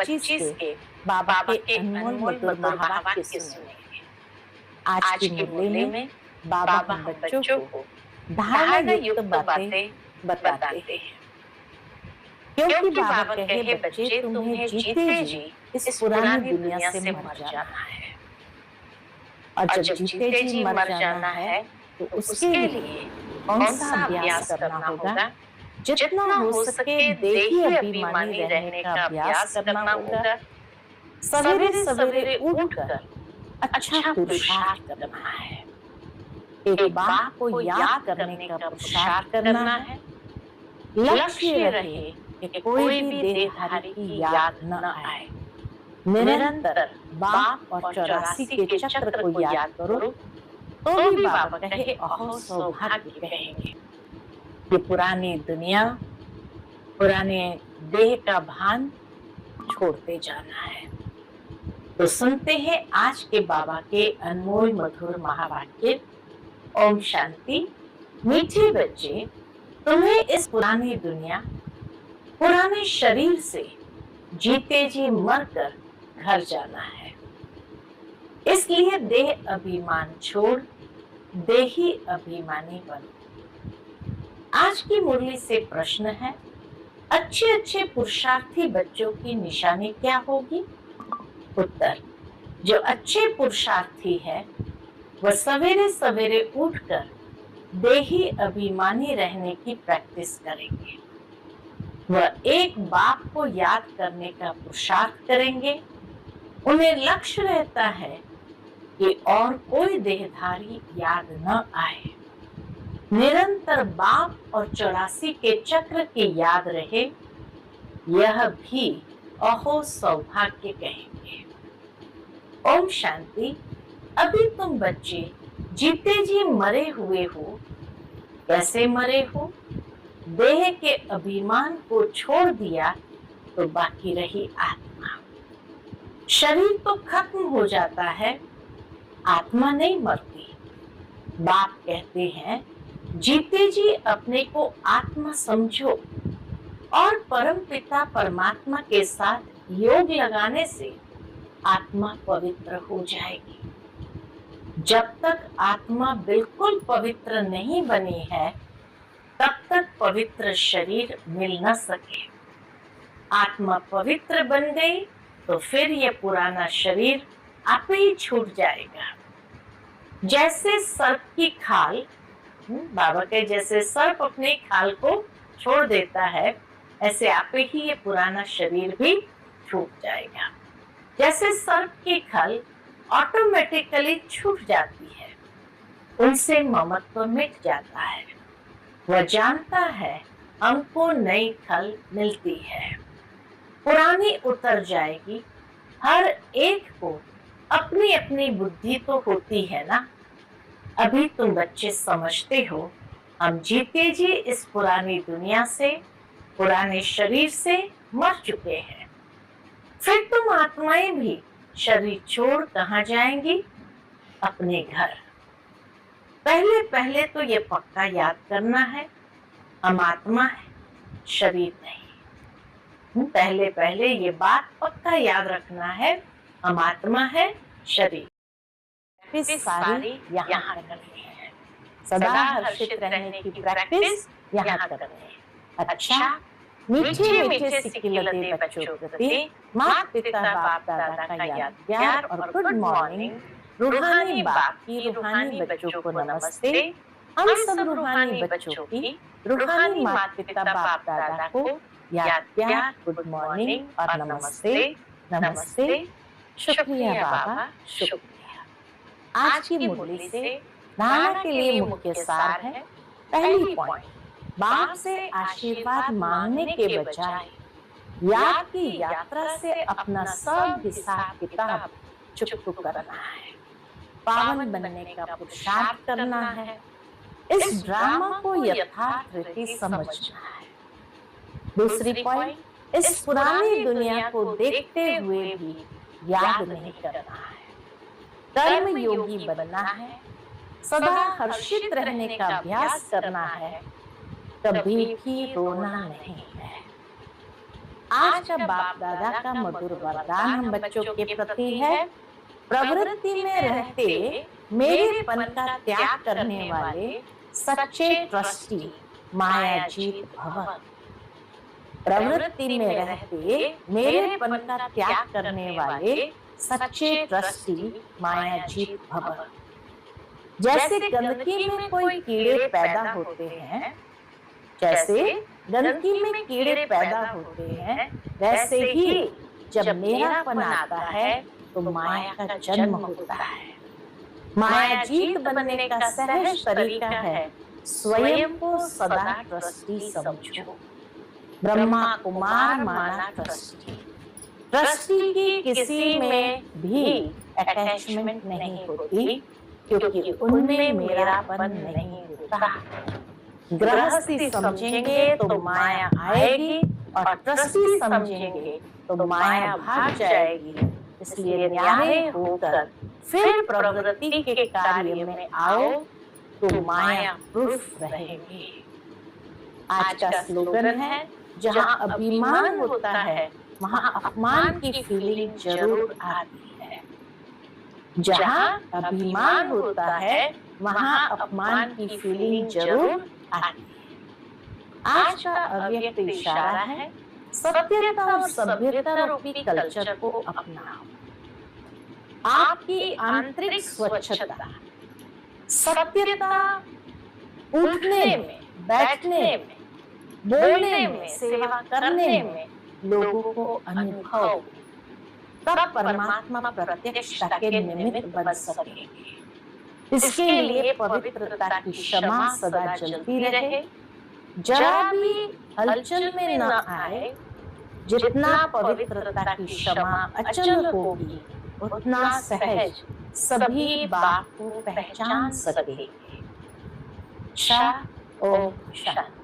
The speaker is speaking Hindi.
2025 के बाबा के अनमोल मधुर महावाक्य सुनेंगे। आज की मुरली में बाबा हम बच्चों को धारणा युक्त बातें बताते हैं, क्योंकि बाबा कहे बच्चे तुम्हें जीते जी इस पुरानी दुनिया से मर जाना है, और जब जीते जी मर जाना है तो उसके लिए कौन सा अभ्यास करना होगा। जितना हो सके देही अभिमानी रहने का अभ्यास करना होगा। सवेरे सवेरे उठकर अच्छा पुरुषार्थ करना है। एक बात को याद करने का पुरुषार्थ करना है। लक्ष्य रहे कि कोई भी देहधारी की याद न आए। निरंतर बाप और 84 के चक्र को याद करो तो भी बाबा कहे अहो सौभाग्य कहेंगे। ये पुरानी दुनिया, पुराने देह का भान छोड़ते जाना है। तो सुनते हैं आज के बाबा के अनमोल मधुर महावाक्य। ओम शांति। मीठे बच्चे, तुम्हें इस पुरानी दुनिया, पुराने शरीर से जीते जी मरकर घर जाना है। इसलिए देह अभिमान छोड़ देही अभिमानी बनो। आज की मुरली से प्रश्न है, अच्छे अच्छे पुरुषार्थी बच्चों की निशानी क्या होगी। उत्तर, जो अच्छे पुरुषार्थी है वह सवेरे सवेरे उठकर देही अभिमानी रहने की प्रैक्टिस करेंगे। वह एक बाप को याद करने का पुरुषार्थ करेंगे। उन्हें लक्ष्य रहता है कि और कोई देहधारी याद न आए। निरंतर बाप और 84 के चक्र की याद रहे, यह भी अहो सौभाग्य कहेंगे। ओम शांति। अभी तुम बच्चे जीते जी मरे हुए हो। कैसे मरे हो। देह के अभिमान को छोड़ दिया तो बाकी रही आत्मा। शरीर तो खत्म हो जाता है, आत्मा नहीं मरती। बाप कहते हैं, जीते जी अपने को आत्मा समझो और परम पिता परमात्मा के साथ योग लगाने से आत्मा पवित्र हो जाएगी। जब तक आत्मा बिल्कुल पवित्र नहीं बनी है, तब तक पवित्र शरीर मिल न सके। आत्मा पवित्र बन गई तो फिर यह पुराना शरीर आप ही छूट जाएगा। जैसे सर्प की खाल, बाबा के जैसे सर्प अपनी खाल को छोड़ देता है, ऐसे आप ही ये पुराना शरीर भी छूट जाएगा। जैसे सर्प की खाल ऑटोमेटिकली छूट जाती है, उनसे ममत्व मिट जाता है। वह जानता है हमको नई खल मिलती है, पुरानी उतर जाएगी। हर एक को अपनी अपनी बुद्धि तो होती है ना। अभी तुम बच्चे समझते हो हम जीते जी इस पुरानी दुनिया से, पुराने शरीर से मर चुके हैं। फिर तुम आत्माएं भी शरीर छोड़ कहाँ जाएंगी। अपने घर। पहले पहले तो ये पक्का याद करना है, हम आत्मा है, शरीर नहीं। पहले पहले ये बात पक्का याद रखना है, हम आत्मा है, शरीर। सारी यहाँ करनी है। सदा हर्षित रहने की प्रैक्टिस यहाँ करनी है। अच्छा, मीठे मीठे सिकिलते बच्चों प्रति माता पिता बाप दादा का याद प्यार और गुड मॉर्निंग। रूहानी बाप की रूहानी बच्चों को नमस्ते। हम सब रूहानी बच्चों की रूहानी माता पिता बाप दादा को याद प्यार, गुड मॉर्निंग और नमस्ते। नमस्ते। शुक्रिया बाबा, शुक्रिया। आज की मुरली से धारणा के लिए मुख्य सार है। पहली पॉइंट, बाप से आशीर्वाद मांगने के बजाय याद की यात्रा से अपना सब हिसाब किताब चुप करना है। पावन बनने का पुरुषार्थ करना है। इस ड्रामा को यथार्थ रीति समझना है। दूसरी पॉइंट, इस पुरानी दुनिया को देखते हुए भी याद नहीं करना है। कर्म योगी बनना है। सदा हर्षित रहने का अभ्यास करना है। कभी भी रोना नहीं है। आज का बाप दादा का मधुर वरदान हम बच्चों के प्रति है, प्रवृत्ति में रहते मेरेपन का त्याग करने वाले सच्चे ट्रस्टी माया जीत भव। प्रवृत्ति में रहते मेरेपन का त्याग करने वाले सच्चे ट्रस्टी माया जीत भव। जैसे गंदगी में कोई कीड़े पैदा होते हैं, जैसे गंदगी में कीड़े पैदा होते हैं, वैसे ही जब मेरापन आता है तो माया का जन्म होता है। माया जीत बनने का सहज तरीका है स्वयं को सदा ट्रस्टी समझो। ब्रह्मा कुमार माना ट्रस्टी। ट्रस्टी की किसी में भी अटैचमेंट नहीं होती, क्योंकि उनमें मेरापन नहीं होता। गृहस्थी समझेंगे तो माया आएगी और ट्रस्टी समझेंगे तो माया भाग जाएगी। इसलिए न्यारे होकर फिर प्रवृत्ति के कार्य में आओ तो माया प्रूफ रहेगी। आज का स्लोगन है, जहाँ अभिमान होता है वहाँ अपमान की फीलिंग जरूर आती है। जहाँ अभिमान होता है वहाँ अपमान की फीलिंग जरूर आती है। आज का अव्यक्त इशारा है, सत्यता और सभ्यता रूपी कल्चर को अपनाओ। आपकी आंतरिक स्वच्छता, सत्यता उठने में, बैठने में, बोलने में, सेवा करने में लोगों को अनुभव, तब परमात्मा प्रत्यक्षता के निमित्त बन सकेंगे। इसके लिए पवित्रता की क्षमा सदा चलती रहे, जरा भी हलचल में न आए। जितना पवित्रता की क्षमा अचल होगी, उतना सहज सभी बात को पहचान सकेंगे। ओम शांति।